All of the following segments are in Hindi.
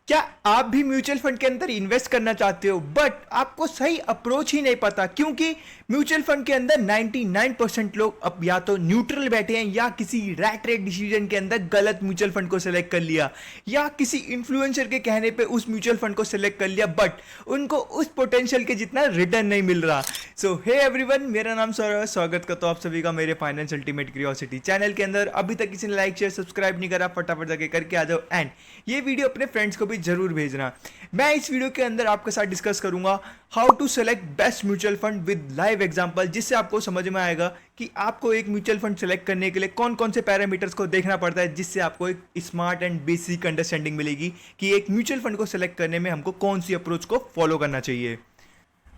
क्या आप भी म्यूचुअल फंड के अंदर इन्वेस्ट करना चाहते हो बट आपको सही अप्रोच ही नहीं पता, क्योंकि म्यूचुअल फंड के अंदर 99% लोग अब या तो न्यूट्रल बैठे हैं या किसी रैट रेट डिसीजन के अंदर गलत म्यूचुअल फंड को सिलेक्ट कर लिया या किसी इन्फ्लुएंसर के कहने पे उस म्यूचुअल फंड को सिलेक्ट कर लिया बट उनको उस पोटेंशियल के जितना रिटर्न नहीं मिल रहा। सो हे एवरीवन, मेरा नाम सौरभ है। स्वागत करता हूँ आप सभी का मेरे फाइनेंस अल्टीमेट क्यूरियोसिटी चैनल के अंदर। अभी तक किसी ने लाइक शेयर सब्सक्राइब नहीं करा, फटाफट जाके करके आ जाओ एंड ये वीडियो अपने फ्रेंड्स को भी जरूर भेजना। मैं इस वीडियो के अंदर आपके साथ डिस्कस करूंगा how to select best mutual fund with live example, जिससे आपको समझ में आएगा कि आपको एक म्यूचुअल फंड सेलेक्ट करने के लिए कौन कौन से पैरामीटर्स को देखना पड़ता है, जिससे आपको एक स्मार्ट एंड बेसिक अंडरस्टैंडिंग मिलेगी कि एक म्यूचुअल फंड को सेलेक्ट करने में हमको कौन सी अप्रोच को फॉलो करना चाहिए।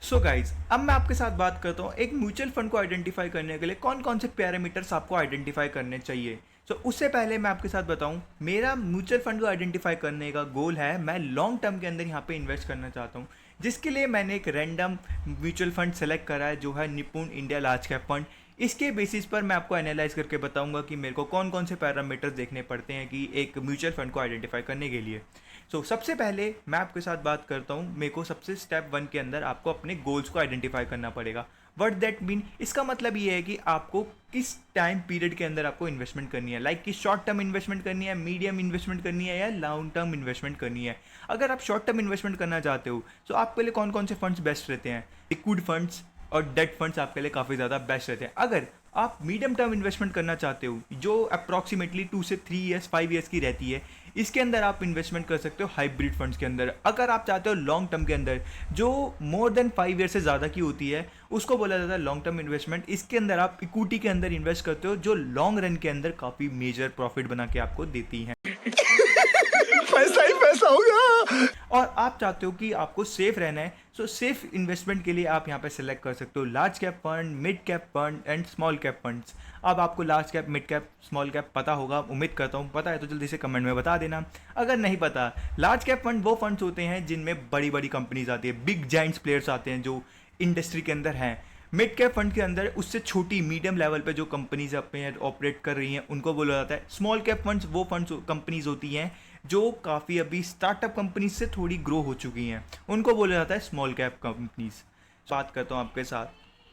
सो गाइज, अब मैं आपके साथ बात करता हूँ एक म्यूचुअल फंड को आइडेंटिफाई करने के लिए कौन कौन से पैरामीटर्स आपको आइडेंटिफाई करने चाहिए। उससे पहले मैं आपके साथ बताऊं, मेरा म्यूचुअल फंड को आइडेंटिफाई करने का गोल है, मैं लॉन्ग टर्म के अंदर यहाँ पे इन्वेस्ट करना चाहता हूँ, जिसके लिए मैंने एक रैंडम म्यूचुअल फंड सेलेक्ट करा है जो है निपुण इंडिया लार्ज कैप फंड। इसके बेसिस पर मैं आपको एनालाइज करके बताऊंगा कि मेरे को कौन कौन से पैरामीटर्स देखने पड़ते हैं कि एक म्यूचुअल फंड को आइडेंटिफाई करने के लिए। सबसे पहले मैं आपके साथ बात करता हूँ, मेरे को सबसे स्टेप 1 के अंदर आपको अपने गोल्स को आइडेंटिफाई करना पड़ेगा। व्हाट दैट मीन, इसका मतलब ये है कि आपको किस टाइम पीरियड के अंदर आपको इन्वेस्टमेंट करनी है, लाइक कि शॉर्ट टर्म इन्वेस्टमेंट करनी है, मीडियम इन्वेस्टमेंट करनी है या लॉन्ग टर्म इन्वेस्टमेंट करनी है। अगर आप शॉर्ट टर्म इन्वेस्टमेंट करना चाहते हो तो आपके लिए कौन कौन से फंड्स बेस्ट रहते हैं। लिक्विड फंड्स और डेट फंड्स आपके लिए काफ़ी ज़्यादा बेस्ट रहते हैं। अगर आप मीडियम टर्म इन्वेस्टमेंट करना चाहते हो जो अप्रॉक्सीमेटली 2 से 3 ईयर्स 5 ईयर्स की रहती है, इसके अंदर आप इन्वेस्टमेंट कर सकते हो हाइब्रिड फंड्स के अंदर। अगर आप चाहते हो लॉन्ग टर्म के अंदर जो मोर देन 5 ईयर से ज़्यादा की होती है, उसको बोला जाता है लॉन्ग टर्म इन्वेस्टमेंट। इसके अंदर आप इक्विटी के अंदर इन्वेस्ट करते हो जो लॉन्ग रन के अंदर काफ़ी मेजर प्रॉफिट बना के आपको देती हैं। पैसा ही पैसा होगा। और आप चाहते हो कि आपको सेफ रहना है, सेफ इन्वेस्टमेंट के लिए आप यहाँ पे सेलेक्ट कर सकते हो large cap fund, mid cap fund and small cap funds. अब आपको large cap, mid cap, small cap पता होगा, उम्मीद करता हूँ पता है तो जल्दी से कमेंट में बता देना। अगर नहीं पता, लार्ज कैप फंड वो फंड्स होते हैं जिनमें बड़ी बड़ी कंपनीज आती है, बिग जाइंट्स प्लेयर्स आते हैं जो इंडस्ट्री के अंदर हैं। मिड कैप फंड के अंदर उससे छोटी मीडियम लेवल पे जो कंपनीज अपने ऑपरेट कर रही हैं उनको बोला जाता है। स्मॉल कैप फंड्स वो फंड्स कंपनीज होती हैं जो काफ़ी अभी स्टार्टअप कंपनीज से थोड़ी ग्रो हो चुकी हैं, उनको बोला जाता है स्मॉल कैप कंपनीज। बात करता हूँ आपके साथ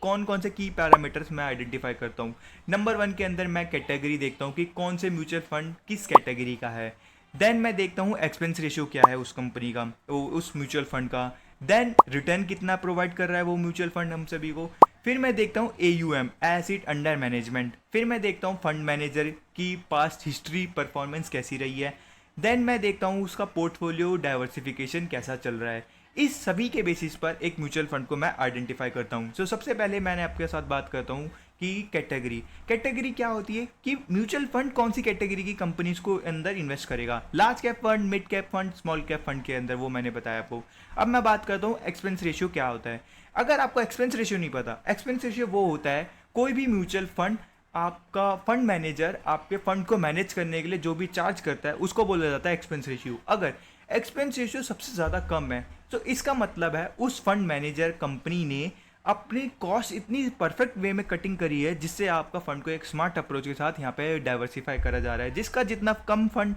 कौन कौन से की पैरामीटर्स मैं आइडेंटिफाई करता हूँ। नंबर 1 के अंदर मैं कैटेगरी देखता हूँ कि कौन से म्यूचुअल फंड किस कैटेगरी का है। देन मैं देखता हूँ एक्सपेंस रेशियो क्या है उस कंपनी का, उस म्यूचुअल फंड का। देन रिटर्न कितना प्रोवाइड कर रहा है वो म्यूचुअल फंड हम सभी को। फिर मैं देखता हूँ AUM, एसेट अंडर मैनेजमेंट। फिर मैं देखता हूँ फंड मैनेजर की पास्ट हिस्ट्री, परफॉर्मेंस कैसी रही है। देन मैं देखता हूँ उसका पोर्टफोलियो डाइवर्सिफिकेशन कैसा चल रहा है। इस सभी के बेसिस पर एक म्यूचुअल फंड को मैं आइडेंटिफाई करता हूँ। सबसे पहले मैंने आपके साथ बात करता हूँ कि कैटेगरी क्या होती है, कि म्यूचुअल फंड कौन सी कैटेगरी की कंपनीज को अंदर इन्वेस्ट करेगा। Large cap fund, mid cap fund, small cap fund के अंदर, वो मैंने बताया आपको। अब मैं बात करता हूँ एक्सपेंस रेशियो क्या होता है। अगर आपको एक्सपेंस रेशियो नहीं पता, एक्सपेंस रेशियो वो होता है कोई भी म्यूचुअल फंड, आपका फंड मैनेजर आपके फंड को मैनेज करने के लिए जो भी चार्ज करता है उसको बोला जाता है एक्सपेंस रेशियो। अगर एक्सपेंस रेशियो सबसे ज़्यादा कम है तो इसका मतलब है उस फंड मैनेजर कंपनी ने अपनी कॉस्ट इतनी परफेक्ट वे में कटिंग करी है जिससे आपका फंड को एक स्मार्ट अप्रोच के साथ यहाँ पे डाइवर्सिफाई करा जा रहा है, जिसका जितना कम फंड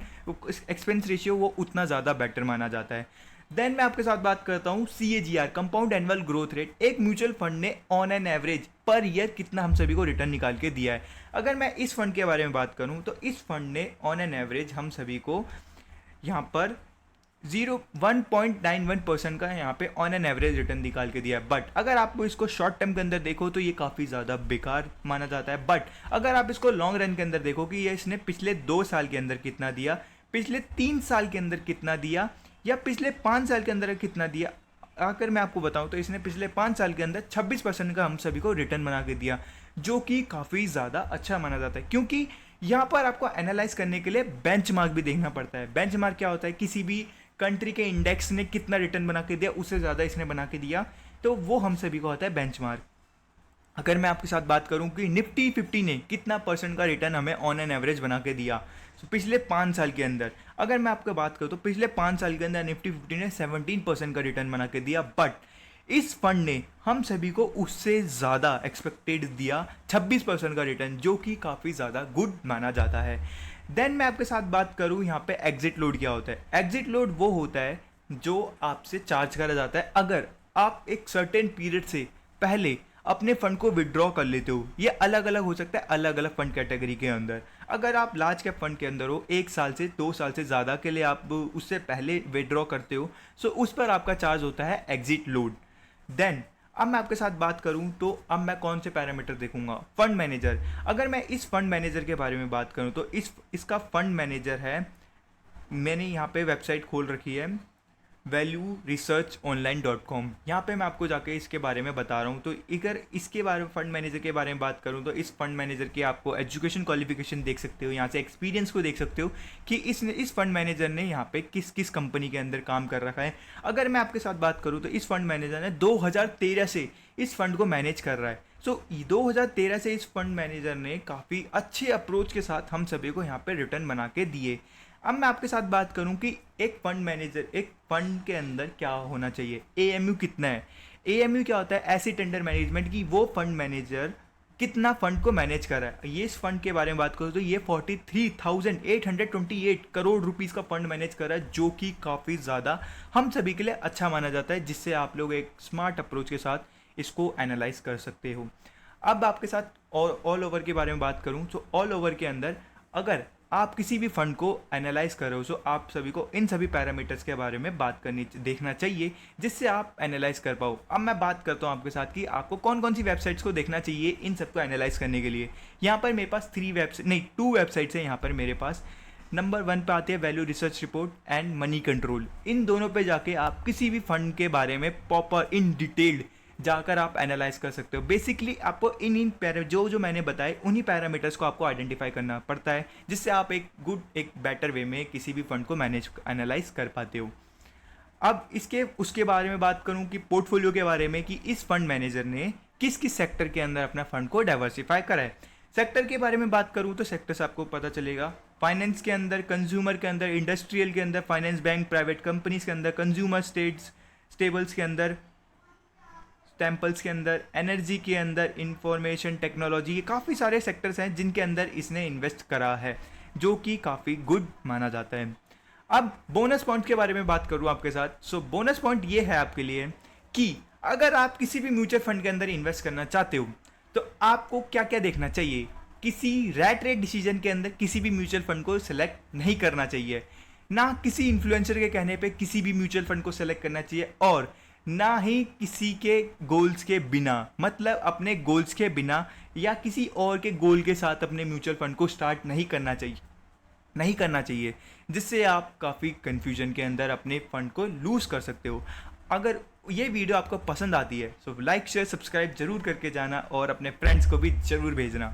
एक्सपेंस रेशियो वो उतना ज़्यादा बेटर माना जाता है। देन मैं आपके साथ बात करता हूँ CAGR, compound annual growth rate. एक म्यूचुअल फंड ने on an average per year कितना हम सभी को रिटर्न निकाल के दिया है। अगर मैं इस फंड के बारे में बात करूँ तो इस फंड ने ऑन एन एवरेज हम सभी को यहाँ पर 1.91% का यहाँ पे ऑन एन एवरेज रिटर्न निकाल के दिया है। बट अगर आप इसको शॉर्ट टर्म के अंदर देखो तो ये काफ़ी ज़्यादा बेकार माना जाता है। बट अगर आप इसको लॉन्ग रन के अंदर देखो कि ये इसने पिछले 2 साल के अंदर कितना दिया, पिछले 3 साल के अंदर कितना दिया, या पिछले 5 साल के अंदर कितना दिया, अगर मैं आपको बताऊं तो इसने पिछले 5 साल के अंदर 26% का हम सभी को रिटर्न बना के दिया, जो कि काफ़ी ज़्यादा अच्छा माना जाता है। क्योंकि यहाँ पर आपको एनालाइज करने के लिए बेंचमार्क भी देखना पड़ता है। बेंचमार्क क्या होता है, किसी भी कंट्री के इंडेक्स ने कितना रिटर्न बना के दिया, उससे ज़्यादा इसने बना के दिया, तो वो हम सभी को होता है बेंचमार्क। अगर मैं आपके साथ बात करूं कि निफ्टी 50 ने कितना परसेंट का रिटर्न हमें ऑन एन एवरेज बना के दिया पिछले 5 साल के अंदर, अगर मैं आपको बात करूं तो पिछले 5 साल के अंदर निफ्टी 50 ने 17% का रिटर्न बना के दिया। बट इस फंड ने हम सभी को उससे ज़्यादा एक्सपेक्टेड दिया 26% का रिटर्न, जो कि काफ़ी ज़्यादा गुड माना जाता है। देन मैं आपके साथ बात करूँ यहाँ पे एग्जिट लोड क्या होता है। एग्जिट लोड वो होता है जो आपसे चार्ज करा जाता है अगर आप एक सर्टेन पीरियड से पहले अपने फंड को विड्रॉ कर लेते हो। ये अलग अलग हो सकता है अलग अलग फंड कैटेगरी के अंदर। अगर आप लार्ज कैप फंड के अंदर हो, 1 साल से 2 साल से ज़्यादा के लिए आप उससे पहले विड्रॉ करते हो, सो उस पर आपका चार्ज होता है एग्जिट लोड। देन अब मैं आपके साथ बात करूं तो अब मैं कौन से पैरामीटर देखूंगा। फंड मैनेजर, अगर मैं इस फंड मैनेजर के बारे में बात करूं तो इसका फंड मैनेजर है, मैंने यहाँ पे वेबसाइट खोल रखी है valueresearchonline.com। यहाँ पे मैं आपको जाके इसके बारे में बता रहा हूँ। तो अगर इसके बारे में फंड मैनेजर के बारे में बात करूँ तो इस फंड मैनेजर की आपको एजुकेशन क्वालिफिकेशन देख सकते हो, यहाँ से एक्सपीरियंस को देख सकते हो कि इस फंड मैनेजर ने यहाँ पे किस किस कंपनी के अंदर काम कर रखा है। अगर मैं आपके साथ बात करूँ तो इस फंड मैनेजर ने 2013 से इस फंड को मैनेज कर रहा है। सो 2013 से इस फंड मैनेजर ने काफ़ी अच्छे अप्रोच के साथ हम सभी को यहाँ पे रिटर्न बना के दिए। अब मैं आपके साथ बात करूं कि एक फंड मैनेजर, एक फंड के अंदर क्या होना चाहिए, एएमयू कितना है। एएमयू क्या होता है, एसेट अंडर मैनेजमेंट की वो फंड मैनेजर कितना फंड को मैनेज कर रहा है। ये इस फंड के बारे में बात करूँ तो ये 43,828 करोड़ रुपीस का फंड मैनेज कर रहा है, जो कि काफ़ी ज़्यादा हम सभी के लिए अच्छा माना जाता है, जिससे आप लोग एक स्मार्ट अप्रोच के साथ इसको एनालाइज कर सकते हो। अब आपके साथ और ऑल ओवर के बारे में बात करूँ तो ऑल ओवर के अंदर अगर आप किसी भी फंड को एनालाइज कर रहे हो तो आप सभी को इन सभी पैरामीटर्स के बारे में बात करनी देखना चाहिए, जिससे आप एनालाइज कर पाओ। अब मैं बात करता हूँ आपके साथ कि आपको कौन कौन सी वेबसाइट्स को देखना चाहिए इन सबको एनालाइज करने के लिए। यहाँ पर मेरे पास 2 वेबसाइट्स हैं यहाँ पर मेरे पास। नंबर 1 पे आती है value research report and money control. इन दोनों पे जाके आप किसी भी फंड के बारे में प्रॉपर इन डिटेल्ड जाकर आप एनालाइज कर सकते हो। बेसिकली आपको इन जो मैंने बताए उन्हीं पैरामीटर्स को आपको आइडेंटिफाई करना पड़ता है, जिससे आप एक बेटर वे में किसी भी फंड को एनालाइज कर पाते हो। अब उसके बारे में बात करूं कि पोर्टफोलियो के बारे में, कि इस फंड मैनेजर ने किस किस सेक्टर के अंदर अपना फंड को डाइवर्सिफाई करा है। सेक्टर के बारे में बात करूं तो सेक्टर्स आपको पता चलेगा, फाइनेंस के अंदर, कंज्यूमर के अंदर, इंडस्ट्रियल के अंदर, फाइनेंस, बैंक, प्राइवेट कंपनीज के अंदर, कंज्यूमर स्टेबल्स के अंदर, टेम्पल्स के अंदर, एनर्जी के अंदर, इंफॉर्मेशन टेक्नोलॉजी, ये काफ़ी सारे सेक्टर्स हैं जिनके अंदर इसने इन्वेस्ट करा है, जो कि काफ़ी गुड माना जाता है। अब बोनस पॉइंट के बारे में बात करूँ आपके साथ। सो बोनस पॉइंट ये है आपके लिए कि अगर आप किसी भी म्यूचुअल फंड के अंदर इन्वेस्ट करना चाहते हो तो आपको क्या क्या देखना चाहिए। किसी रैट रेट डिसीजन के अंदर किसी भी म्यूचुअल फंड को सिलेक्ट नहीं करना चाहिए, ना किसी इन्फ्लुएंसर के कहने पे किसी भी म्यूचुअल फंड को सिलेक्ट करना चाहिए, और ना ही किसी के गोल्स के बिना, मतलब अपने गोल्स के बिना या किसी और के गोल के साथ अपने म्यूचुअल फंड को स्टार्ट नहीं करना चाहिए, जिससे आप काफ़ी कन्फ्यूजन के अंदर अपने फंड को लूज़ कर सकते हो। अगर ये वीडियो आपको पसंद आती है तो लाइक शेयर सब्सक्राइब जरूर करके जाना और अपने फ्रेंड्स को भी ज़रूर भेजना।